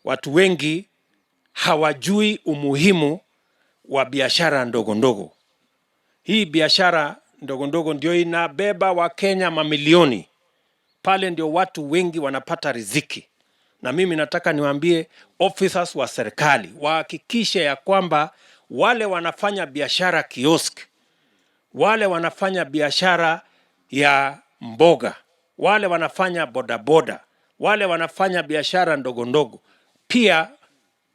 watu wengi hawajui umuhimu wa biashara ndogo ndogo. Hii biashara ndogo ndogo ndio inabeba Wakenya mamilioni. Pale ndio watu wengi wanapata riziki. Na mimi nataka niwaambie officers wa serikali wahakikishe ya kwamba wale wanafanya biashara kiosk, wale wanafanya biashara ya mboga, wale wanafanya bodaboda, wale wanafanya biashara ndogo ndogo, pia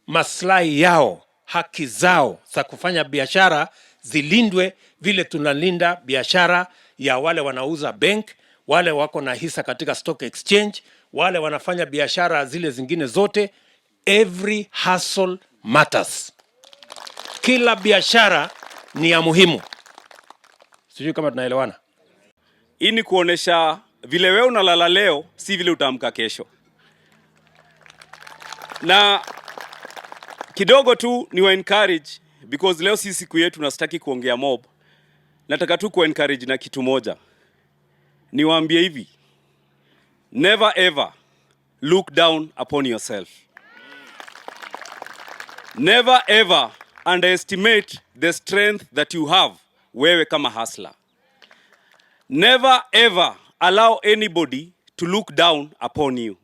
maslahi yao, haki zao za kufanya biashara zilindwe vile tunalinda biashara ya wale wanauza bank, wale wako na hisa katika stock exchange, wale wanafanya biashara zile zingine zote. Every hustle matters. Kila biashara ni ya muhimu. Sijui kama tunaelewana. Hii ni kuonesha vile wewe unalala leo si vile utaamka kesho. Na kidogo tu ni wa encourage because leo si siku yetu na sitaki kuongea mob. Nataka tu ku encourage na kitu moja. Niwaambie hivi. Never ever look down upon yourself. Never ever underestimate the strength that you have wewe kama hustler. Never ever allow anybody to look down upon you.